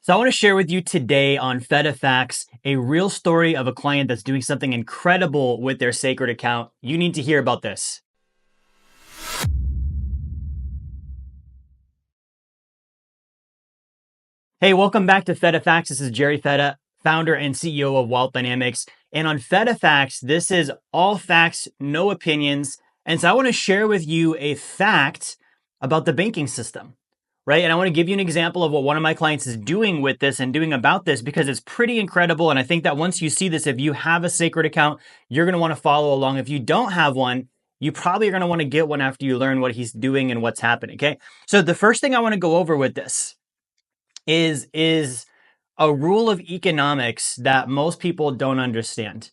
So I want to share with you today on Fetta Facts a real story of a client that's doing something incredible with their sacred account. You need to hear about this. Hey, welcome back to Fetta Facts. This is Jerry Fetta, founder and CEO of Wealth Dynamics. And on Fetta Facts, this is all facts, no opinions. And so I want to share with you a fact about the banking system, right? And I want to give you an example of what one of my clients is doing with this and doing about this because it's pretty incredible. And I think that once you see this, if you have a sacred account, you're going to want to follow along. If you don't have one, you probably are going to want to get one after you learn what he's doing and what's happening. Okay. So the first thing I want to go over with this is a rule of economics that most people don't understand,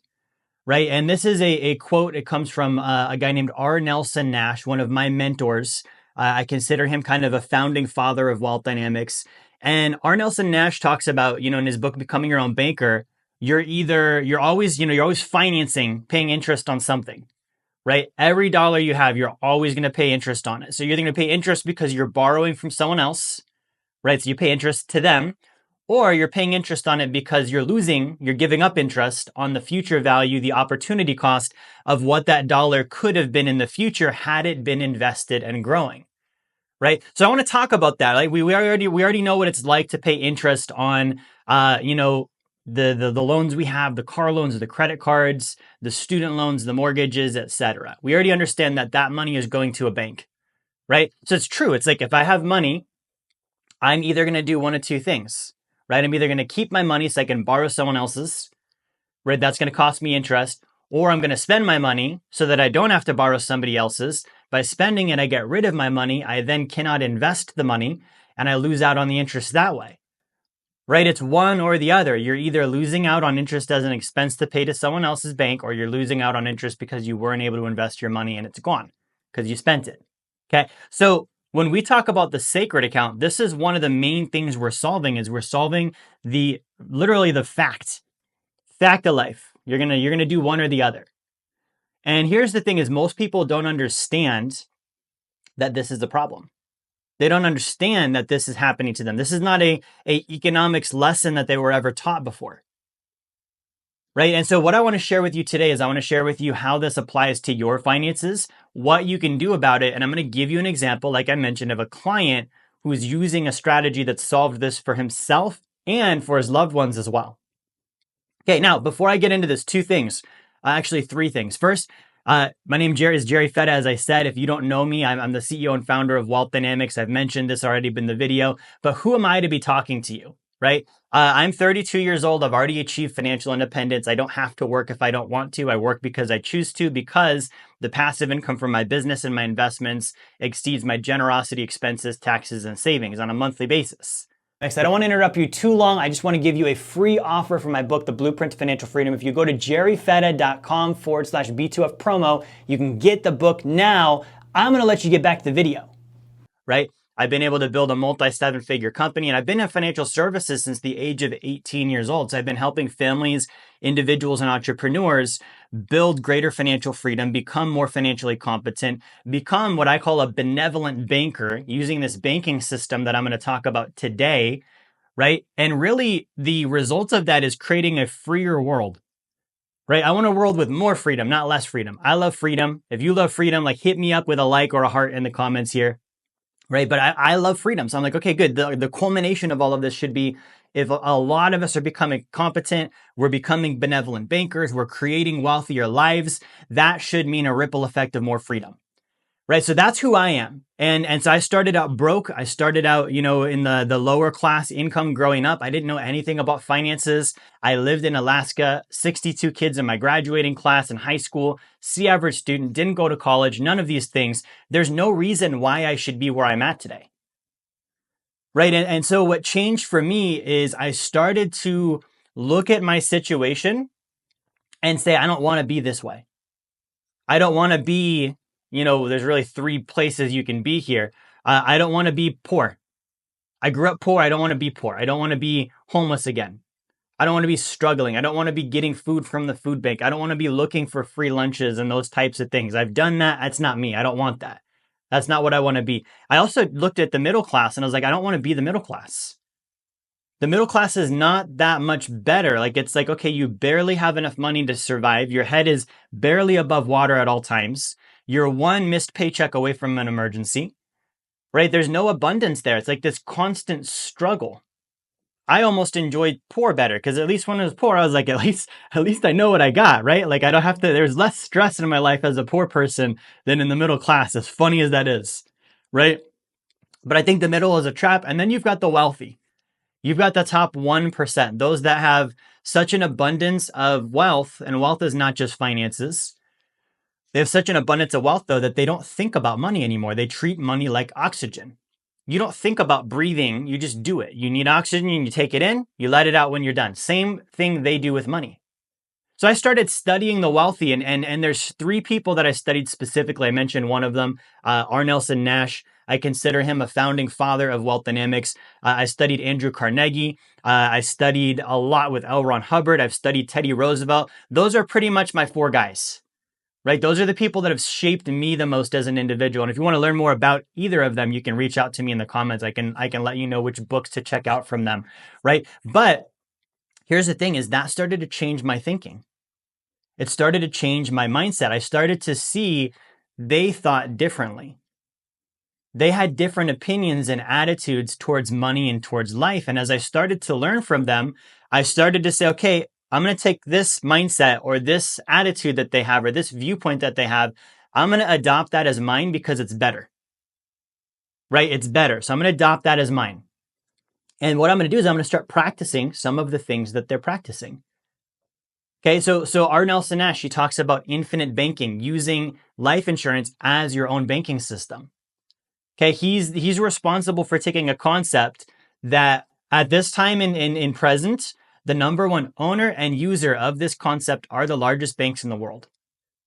right? And this is a quote. It comes from a guy named R. Nelson Nash, one of my mentors. I consider him kind of a founding father of Wealth Dynamics. And R. Nelson Nash talks about, in his book, Becoming Your Own Banker, you're always financing, paying interest on something, right? Every dollar you have, you're always going to pay interest on it. So you're going to pay interest because you're borrowing from someone else, right? So you pay interest to them, or you're paying interest on it because you're giving up interest on the future value, the opportunity cost of what that dollar could have been in the future had it been invested and growing, right? So I want to talk about that. Like we already know what it's like to pay interest on, the loans we have, the car loans, the credit cards, the student loans, the mortgages, etc. We already understand that money is going to a bank, right? So it's true. It's like if I have money, I'm either going to do one of two things, right? I'm either going to keep my money so I can borrow someone else's, right? That's going to cost me interest, or I'm going to spend my money so that I don't have to borrow somebody else's. By spending it, I get rid of my money. I then cannot invest the money and I lose out on the interest that way, right? It's one or the other. You're either losing out on interest as an expense to pay to someone else's bank, or you're losing out on interest because you weren't able to invest your money and it's gone because you spent it. Okay. So when we talk about the sacred account, this is one of the main things we're solving literally the fact of life. You're going to do one or the other. And here's the thing is most people don't understand that this is the problem. They don't understand that this is happening to them. This is not a economics lesson that they were ever taught before. Right. And so what I want to share with you today is I want to share with you how this applies to your finances, what you can do about it. And I'm going to give you an example, like I mentioned, of a client who's using a strategy that solved this for himself and for his loved ones as well. Okay. Now, before I get into this, three things. First, my name is Jerry Fetta. As I said, if you don't know me, I'm the CEO and founder of Wealth Dynamics. I've mentioned this already in the video, but who am I to be talking to you? Right? I'm 32 years old. I've already achieved financial independence. I don't have to work if I don't want to. I work because I choose to, because the passive income from my business and my investments exceeds my generosity, expenses, taxes, and savings on a monthly basis. Next, I don't want to interrupt you too long. I just want to give you a free offer for my book, The Blueprint to Financial Freedom. If you go to jerryfetta.com/B2F promo, you can get the book now. I'm going to let you get back to the video, right? I've been able to build a multi-seven-figure company, and I've been in financial services since the age of 18 years old. So I've been helping families, individuals, and entrepreneurs build greater financial freedom, become more financially competent, become what I call a benevolent banker using this banking system that I'm going to talk about today, right? And really, the result of that is creating a freer world. Right? I want a world with more freedom, not less freedom. I love freedom. If you love freedom, hit me up with a like or a heart in the comments here. Right. But I love freedom. So I'm like, okay, good. The culmination of all of this should be if a lot of us are becoming competent, we're becoming benevolent bankers, we're creating wealthier lives. That should mean a ripple effect of more freedom. Right. So that's who I am. And so I started out broke. I started out, in the lower class income growing up. I didn't know anything about finances. I lived in Alaska, 62 kids in my graduating class in high school, C-average student, didn't go to college, none of these things. There's no reason why I should be where I'm at today. Right. And so what changed for me is I started to look at my situation and say, I don't want to be this way. I don't want to be, there's really three places you can be here. I don't want to be poor. I grew up poor. I don't want to be poor. I don't want to be homeless again. I don't want to be struggling. I don't want to be getting food from the food bank. I don't want to be looking for free lunches and those types of things. I've done that. That's not me. I don't want that. That's not what I want to be. I also looked at the middle class and I was like, I don't want to be the middle class. The middle class is not that much better. Like, it's like, okay, you barely have enough money to survive. Your head is barely above water at all times. You're one missed paycheck away from an emergency, right? There's no abundance there. It's like this constant struggle. I almost enjoyed poor better because at least when I was poor, I was like, at least I know what I got, right? Like, I don't have to, there's less stress in my life as a poor person than in the middle class, as funny as that is, right? But I think the middle is a trap. And then you've got the wealthy. You've got the top 1%, those that have such an abundance of wealth, and wealth is not just finances. They have such an abundance of wealth, though, that they don't think about money anymore. They treat money like oxygen. You don't think about breathing, you just do it. You need oxygen, you take it in, you let it out when you're done. Same thing they do with money. So I started studying the wealthy, and there's three people that I studied specifically. I mentioned one of them, R. Nelson Nash. I consider him a founding father of wealth dynamics. I studied Andrew Carnegie. I studied a lot with L. Ron Hubbard. I've studied Teddy Roosevelt. Those are pretty much my four guys, right? Those are the people that have shaped me the most as an individual. And if you want to learn more about either of them, you can reach out to me in the comments. I can let you know which books to check out from them, right? But here's the thing is that started to change my thinking. It started to change my mindset. I started to see they thought differently. They had different opinions and attitudes towards money and towards life. And as I started to learn from them, I started to say, okay, I'm going to take this mindset or this attitude that they have or this viewpoint that they have. I'm going to adopt that as mine because it's better, right? It's better. So I'm going to adopt that as mine. And what I'm going to do is I'm going to start practicing some of the things that they're practicing. Okay, so R. Nelson Nash, he talks about infinite banking, using life insurance as your own banking system. Okay, he's responsible for taking a concept that at this time in present, the number one owner and user of this concept are the largest banks in the world,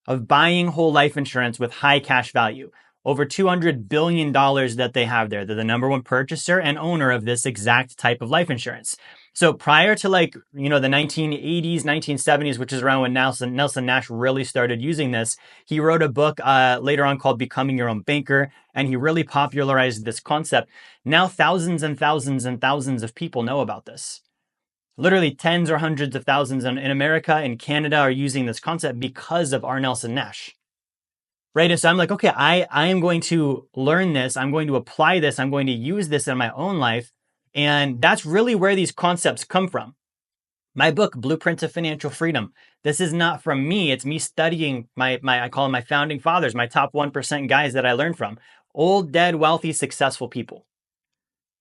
of buying whole life insurance with high cash value. Over $200 billion that they have there. They're the number one purchaser and owner of this exact type of life insurance. So prior to the 1980s, 1970s, which is around when Nelson Nash really started using this, he wrote a book later on called Becoming Your Own Banker, and he really popularized this concept. Now thousands and thousands and thousands of people know about this. Literally tens or hundreds of thousands in America and Canada are using this concept because of R. Nelson Nash. Right. And so I'm like, okay, I am going to learn this. I'm going to apply this. I'm going to use this in my own life. And that's really where these concepts come from. My book, Blueprint to Financial Freedom. This is not from me. It's me studying I call them my founding fathers, my top 1% guys that I learned from. Old, dead, wealthy, successful people.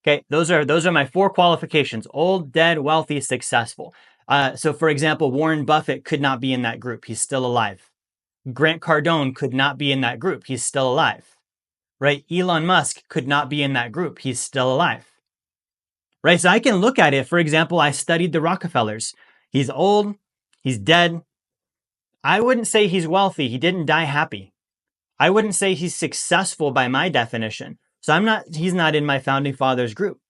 Okay. Those are my four qualifications. Old, dead, wealthy, successful. So for example, Warren Buffett could not be in that group. He's still alive. Grant Cardone could not be in that group. He's still alive, right? Elon Musk could not be in that group. He's still alive, right? So I can look at it. For example, I studied the Rockefellers. He's old. He's dead. I wouldn't say he's wealthy. He didn't die happy. I wouldn't say he's successful by my definition. So he's not in my founding fathers group.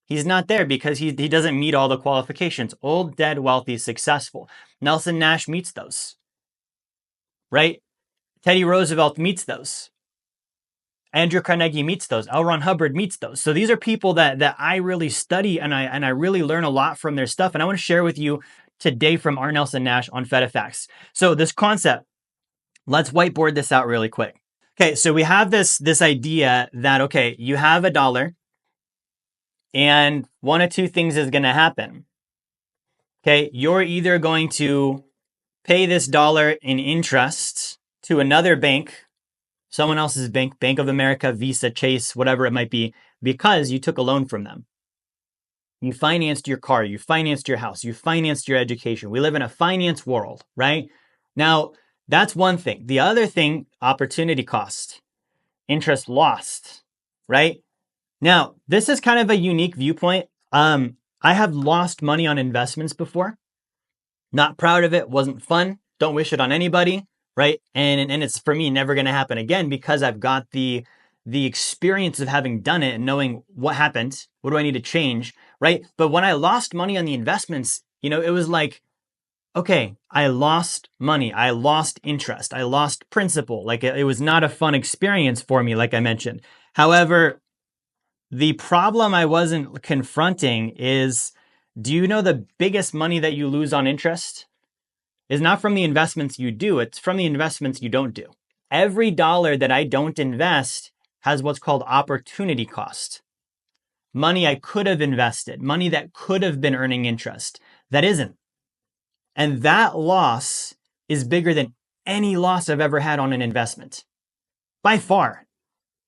He's not there because he doesn't meet all the qualifications. Old, dead, wealthy, successful. Nelson Nash meets those. Right? Teddy Roosevelt meets those. Andrew Carnegie meets those. L. Ron Hubbard meets those. So these are people that I really study and I really learn a lot from their stuff. And I want to share with you today from R. Nelson Nash on Fetta Facts. So this concept, let's whiteboard this out really quick. Okay, so we have this idea that, okay, you have $1 and one of two things is going to happen. Okay, you're either going to pay this dollar in interest to another bank, someone else's bank, Bank of America, Visa, Chase, whatever it might be, because you took a loan from them. You financed your car, you financed your house, you financed your education. We live in a finance world, right? Now, that's one thing. The other thing, opportunity cost, interest lost, right? Now, this is kind of a unique viewpoint. I have lost money on investments before. Not proud of it, wasn't fun, don't wish it on anybody, right? And it's for me never going to happen again because I've got the experience of having done it and knowing what happened, what do I need to change, right? But when I lost money on the investments, it was like, okay, I lost money, I lost interest, I lost principal. Like it was not a fun experience for me, like I mentioned. However, the problem I wasn't confronting is Do you know the biggest money that you lose on interest is not from the investments you do, it's from the investments you don't do. Every dollar that I don't invest has what's called opportunity cost. Money I could have invested, money that could have been earning interest, that isn't. And that loss is bigger than any loss I've ever had on an investment. By far.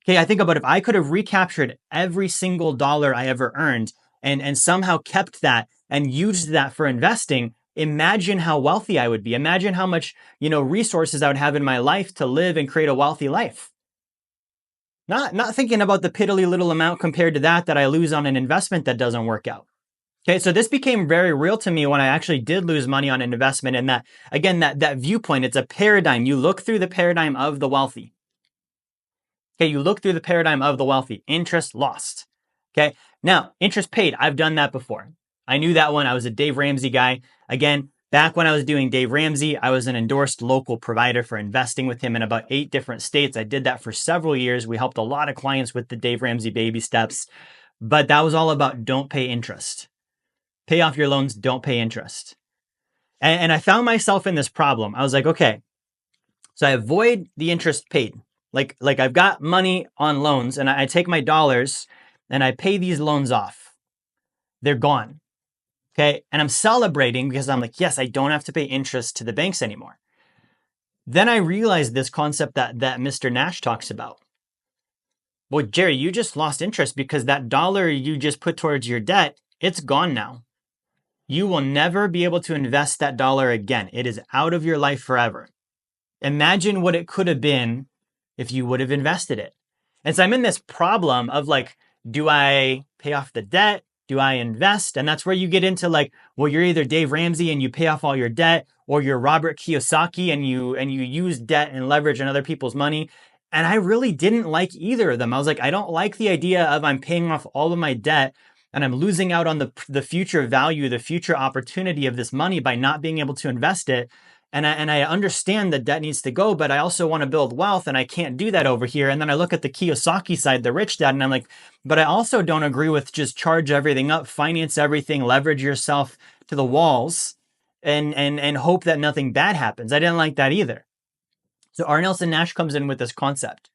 Okay, I think about if I could have recaptured every single dollar I ever earned and somehow kept that and used that for investing, imagine how wealthy I would be. Imagine how much, resources I would have in my life to live and create a wealthy life. Not thinking about the piddly little amount compared to that I lose on an investment that doesn't work out. Okay, so this became very real to me when I actually did lose money on an investment. And that, again, that viewpoint, it's a paradigm. You look through the paradigm of the wealthy. Okay, you look through the paradigm of the wealthy. Interest lost. Okay, now interest paid. I've done that before. I knew that one. I was a Dave Ramsey guy. Again, back when I was doing Dave Ramsey, I was an endorsed local provider for investing with him in about 8 different states. I did that for several years. We helped a lot of clients with the Dave Ramsey baby steps, but that was all about don't pay interest. Pay off your loans, don't pay interest. And I found myself in this problem. I was like, okay, so I avoid the interest paid. Like I've got money on loans and I take my dollars and I pay these loans off. They're gone. Okay. And I'm celebrating because I'm like, yes, I don't have to pay interest to the banks anymore. Then I realized this concept that Mr. Nash talks about. Well, Jerry, you just lost interest because that dollar you just put towards your debt, it's gone now. You will never be able to invest that dollar again. It is out of your life forever. Imagine what it could have been if you would have invested it. And so I'm in this problem of like, do I pay off the debt? Do I invest? And that's where you get into like, well, you're either Dave Ramsey and you pay off all your debt, or you're Robert Kiyosaki and you use debt and leverage on other people's money. And I really didn't like either of them. I was like, I don't like the idea of I'm paying off all of my debt and I'm losing out on the future value, the future opportunity of this money by not being able to invest it. And I understand that debt needs to go, but I also want to build wealth and I can't do that over here. And then I look at the Kiyosaki side, the rich dad, and I'm like, but I also don't agree with just charge everything up, finance everything, leverage yourself to the walls and hope that nothing bad happens. I didn't like that either. So R. Nelson Nash comes in with this concept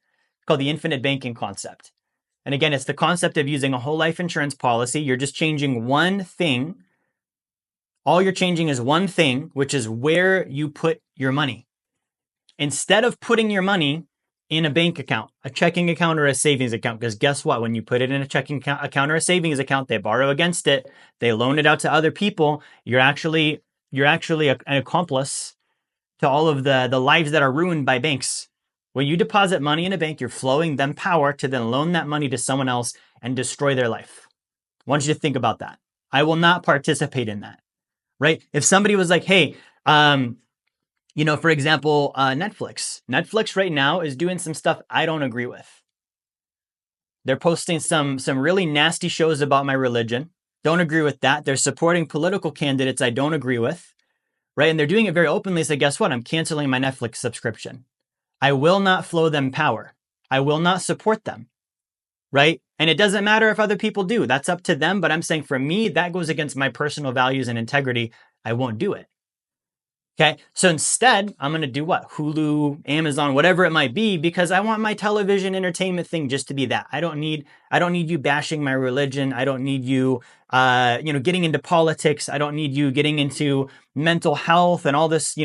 called the infinite banking concept. And again, it's the concept of using a whole life insurance policy. You're just changing one thing. All you're changing is one thing, which is where you put your money. Instead of putting your money in a bank account, a checking account or a savings account, because guess what? When you put it in a checking account or a savings account, they borrow against it. They loan it out to other people. You're actually an accomplice to all of the lives that are ruined by banks. When you deposit money in a bank, you're flowing them power to then loan that money to someone else and destroy their life. I want you to think about that. I will not participate in that, right? If somebody was like, hey, for example, Netflix. Netflix right now is doing some stuff I don't agree with. They're posting some really nasty shows about my religion. Don't agree with that. They're supporting political candidates I don't agree with, right? And they're doing it very openly. So guess what? I'm canceling my Netflix subscription. I will not flow them power. I will not support them, right? And it doesn't matter if other people do. That's up to them. But I'm saying for me, that goes against my personal values and integrity. I won't do it. Okay. So instead, I'm going to do what? Hulu, Amazon, whatever it might be, because I want my television entertainment thing just to be that. I don't need you bashing my religion. I don't need you, getting into politics. I don't need you getting into mental health and all this,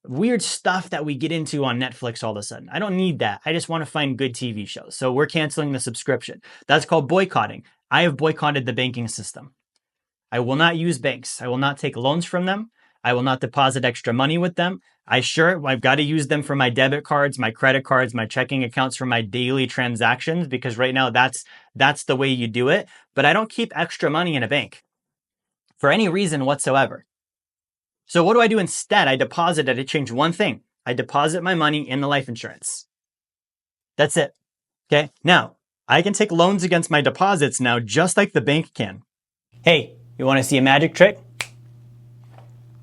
weird stuff that we get into on Netflix all of a sudden. I don't need that. I just want to find good TV shows. So we're canceling the subscription. That's called boycotting. I have boycotted the banking system. I will not use banks. I will not take loans from them. I will not deposit extra money with them. I've got to use them for my debit cards, my credit cards, my checking accounts for my daily transactions, because right now that's the way you do it. But I don't keep extra money in a bank for any reason whatsoever. So what do I do instead? I change one thing. I deposit my money in the life insurance. That's it. Okay. Now I can take loans against my deposits now, just like the bank can. Hey, you want to see a magic trick?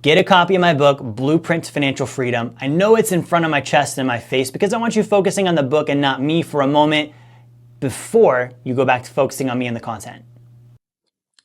Get a copy of my book, Blueprint to Financial Freedom. I know it's in front of my chest and my face because I want you focusing on the book and not me for a moment before you go back to focusing on me and the content.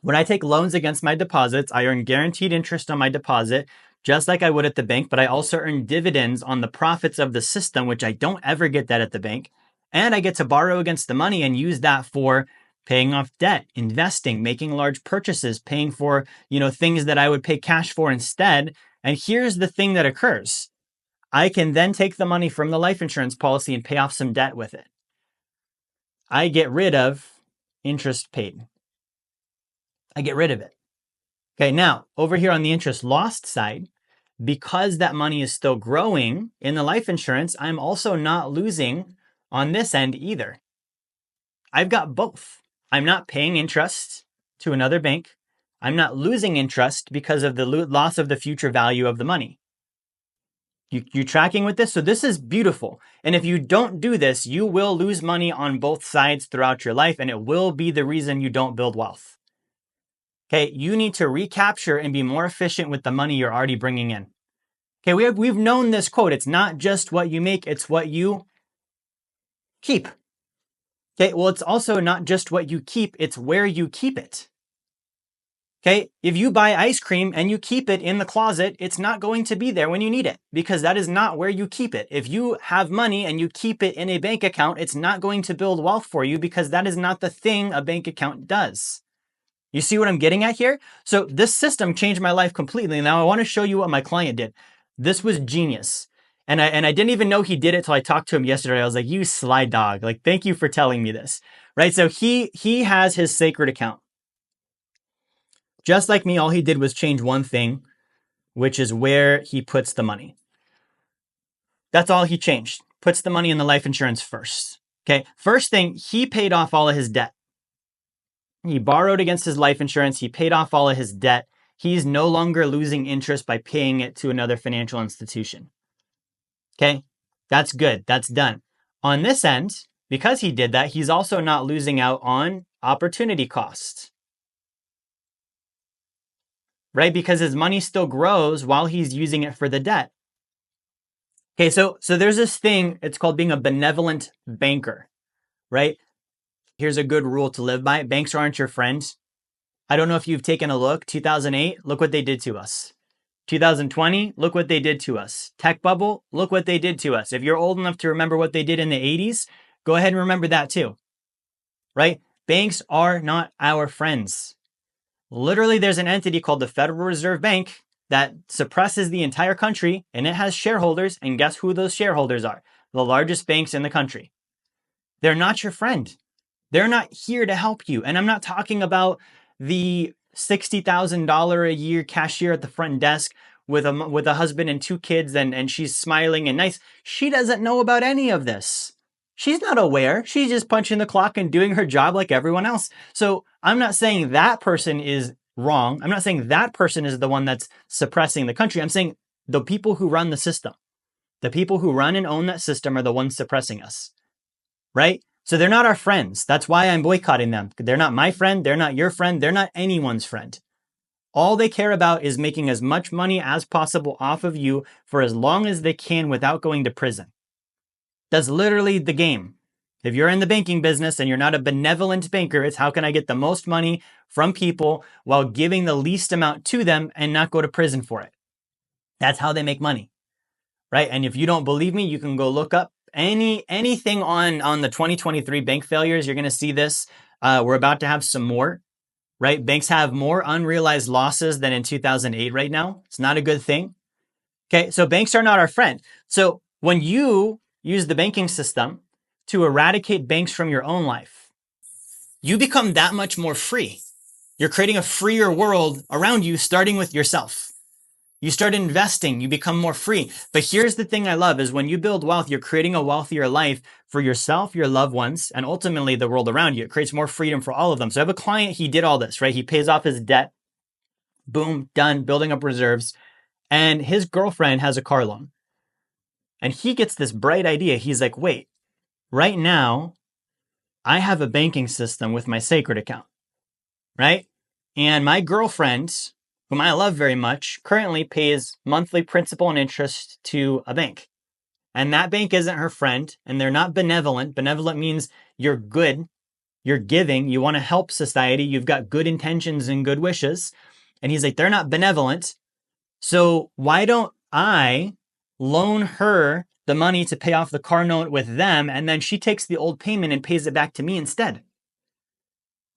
When I take loans against my deposits, I earn guaranteed interest on my deposit, just like I would at the bank, but I also earn dividends on the profits of the system, which I don't ever get that at the bank. And I get to borrow against the money and use that for paying off debt, investing, making large purchases, paying for, things that I would pay cash for instead. And here's the thing that occurs. I can then take the money from the life insurance policy and pay off some debt with it. I get rid of interest paid. I get rid of it. Okay, now over here on the interest lost side, because that money is still growing in the life insurance, I'm also not losing on this end either. I've got both. I'm not paying interest to another bank. I'm not losing interest because of the loss of the future value of the money. You tracking with this? So this is beautiful. And if you don't do this, you will lose money on both sides throughout your life, and it will be the reason you don't build wealth. Okay, you need to recapture and be more efficient with the money you're already bringing in. Okay, we've known this quote. It's not just what you make, it's what you keep. Okay, well, it's also not just what you keep, it's where you keep it. Okay, if you buy ice cream and you keep it in the closet, it's not going to be there when you need it because that is not where you keep it. If you have money and you keep it in a bank account, it's not going to build wealth for you because that is not the thing a bank account does. You see what I'm getting at here? So this system changed my life completely. Now I want to show you what my client did. This was genius. And I didn't even know he did it till I talked to him yesterday. I was like, you sly dog. Like, thank you for telling me this. Right? So he has his sacred account. Just like me, all he did was change one thing, which is where he puts the money. That's all he changed. Puts the money in the life insurance first. Okay. First thing, he paid off all of his debt. He borrowed against his life insurance. He paid off all of his debt. He's no longer losing interest by paying it to another financial institution. Okay. That's good. That's done. On this end, because he did that, he's also not losing out on opportunity costs. Right? Because his money still grows while he's using it for the debt. Okay, so there's this thing, it's called being a benevolent banker, right? Here's a good rule to live by. Banks aren't your friends. I don't know if you've taken a look. 2008, look what they did to us. 2020, look what they did to us. Tech bubble, look what they did to us. If you're old enough to remember what they did in the 80s, go ahead and remember that too, right? Banks are not our friends. Literally, there's an entity called the Federal Reserve Bank that suppresses the entire country, and it has shareholders, and guess who those shareholders are? The largest banks in the country. They're not your friend. They're not here to help you. And I'm not talking about the $60,000 a year cashier at the front desk with a husband and 2 kids, and she's smiling and nice. She doesn't know about any of this. She's not aware. She's just punching the clock and doing her job like everyone else. So I'm not saying that person is wrong. I'm not saying that person is the one that's suppressing the country. I'm saying the people who run the system, the people who run and own that system are the ones suppressing us, right? So they're not our friends. That's why I'm boycotting them. They're not my friend. They're not your friend. They're not anyone's friend. All they care about is making as much money as possible off of you for as long as they can without going to prison. That's literally the game. If you're in the banking business and you're not a benevolent banker, it's how can I get the most money from people while giving the least amount to them and not go to prison for it? That's how they make money, right? And if you don't believe me, you can go look up anything on the 2023 bank failures. You're going to see this. We're about to have some more, right? Banks have more unrealized losses than in 2008 right now. It's not a good thing. Okay, so banks are not our friend. So when you use the banking system to eradicate banks from your own life, you become that much more free. You're creating a freer world around you, starting with yourself. You start investing, you become more free. But here's the thing I love is when you build wealth, you're creating a wealthier life for yourself, your loved ones, and ultimately the world around you. It creates more freedom for all of them. So I have a client, he did all this, right? He pays off his debt. Boom, done, building up reserves. And his girlfriend has a car loan. And he gets this bright idea. He's like, wait, right now, I have a banking system with my sacred account, right? And my girlfriend, whom I love very much, currently pays monthly principal and interest to a bank. And that bank isn't her friend, and they're not benevolent. Benevolent means you're good. you're giving, you want to help society, you've got good intentions and good wishes. And he's like, they're not benevolent. So why don't I loan her the money to pay off the car note with them, and then she takes the old payment and pays it back to me instead?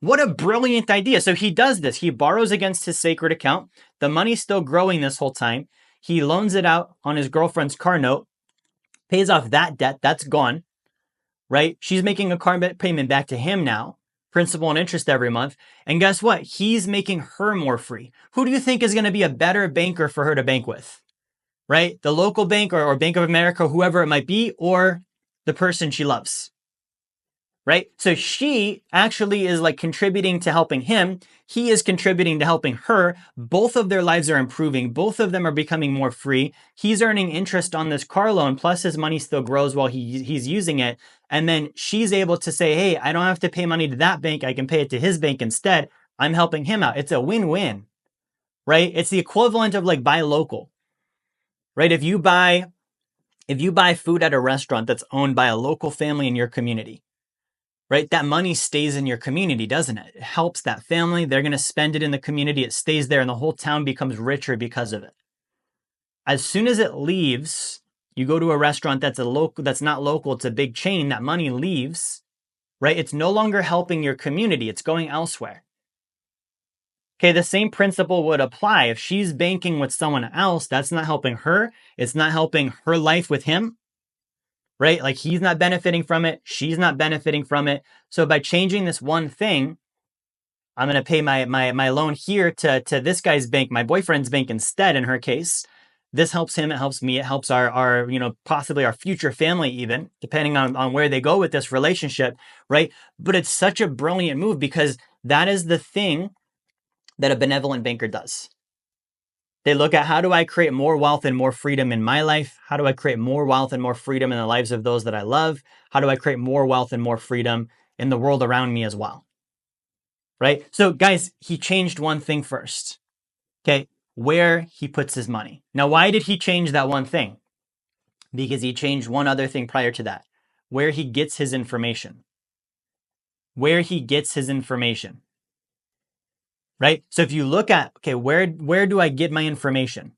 What a brilliant idea. So he does this. He borrows against his sacred account. The money's still growing this whole time. He loans it out on his girlfriend's car note, pays off that debt. That's gone, right? She's making a car payment back to him now, principal and interest every month. And guess what? He's making her more free. Who do you think is going to be a better banker for her to bank with, right? The local bank or Bank of America, whoever it might be, or the person she loves, right? So she actually is like contributing to helping him. He is contributing to helping her. Both of their lives are improving. Both of them are becoming more free. He's earning interest on this car loan, plus his money still grows while he's using it. And then she's able to say, hey, I don't have to pay money to that bank. I can pay it to his bank instead. I'm helping him out. It's a win-win, right? It's the equivalent of like buy local, right? If you buy food at a restaurant that's owned by a local family in your community, right? That money stays in your community, doesn't it? It helps that family. They're going to spend it in the community. It stays there and the whole town becomes richer because of it. As soon as it leaves, you go to a restaurant that's not local, it's a big chain, that money leaves, right? It's no longer helping your community. It's going elsewhere. Okay, the same principle would apply. If she's banking with someone else, that's not helping her. It's not helping her life with him. Right? Like he's not benefiting from it. She's not benefiting from it. So by changing this one thing, I'm going to pay my loan here to this guy's bank, my boyfriend's bank instead, in her case. This helps him. It helps me. It helps our possibly our future family even, depending on where they go with this relationship. Right? But it's such a brilliant move because that is the thing that a benevolent banker does. They look at, how do I create more wealth and more freedom in my life? How do I create more wealth and more freedom in the lives of those that I love? How do I create more wealth and more freedom in the world around me as well? Right? So guys, he changed one thing first. Okay, where he puts his money. Now, why did he change that one thing? Because he changed one other thing prior to that. Where he gets his information. Where he gets his information. Right? So if you look at, okay, where do I get my information?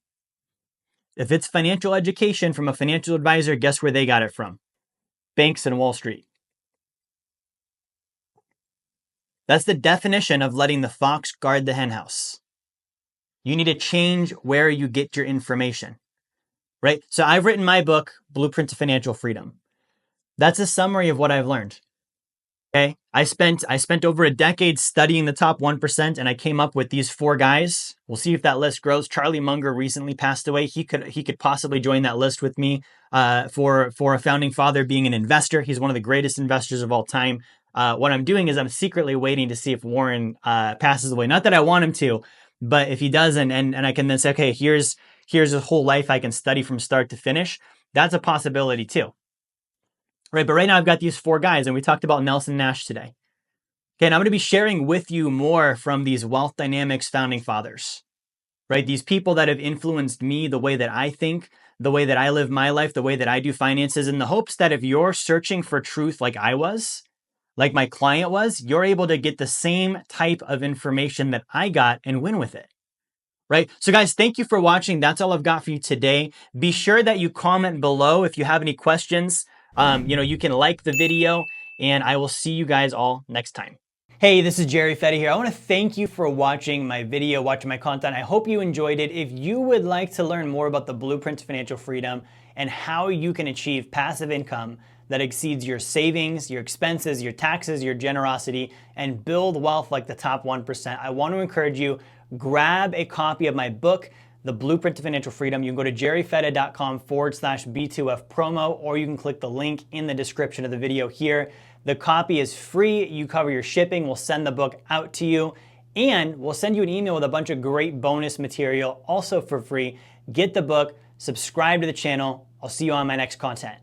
If it's financial education from a financial advisor, guess where they got it from? Banks and Wall Street. That's the definition of letting the fox guard the henhouse. You need to change where you get your information, right? So I've written my book, Blueprint to Financial Freedom. That's a summary of what I've learned. Okay, I spent over a decade studying the top 1%, and I came up with these 4 guys. We'll see if that list grows. Charlie Munger recently passed away. He could possibly join that list with me for a founding father being an investor. He's one of the greatest investors of all time. What I'm doing is I'm secretly waiting to see if Warren passes away. Not that I want him to, but if he does, and I can then say, okay, here's a whole life I can study from start to finish. That's a possibility too. Right, but right now I've got these 4 guys, and we talked about Nelson Nash today. Okay, and I'm going to be sharing with you more from these Wealth Dynamics founding fathers, right? These people that have influenced me, the way that I think, the way that I live my life, the way that I do finances, in the hopes that if you're searching for truth like I was, like my client was, you're able to get the same type of information that I got and win with it. Right? So guys, thank you for watching. That's all I've got for you today. Be sure that you comment below if you have any questions. You can like the video, and I will see you guys all next time. Hey, this is Jerry Fetta here. I want to thank you for watching my video, watching my content. I hope you enjoyed it. If you would like to learn more about the Blueprint to Financial Freedom and how you can achieve passive income that exceeds your savings, your expenses, your taxes, your generosity, and build wealth like the top 1%, I want to encourage you, grab a copy of my book, The Blueprint to Financial Freedom. You can go to jerryfetta.com/B2F promo, or you can click the link in the description of the video here. The copy is free. You cover your shipping. We'll send the book out to you, and we'll send you an email with a bunch of great bonus material also for free. Get the book, subscribe to the channel. I'll see you on my next content.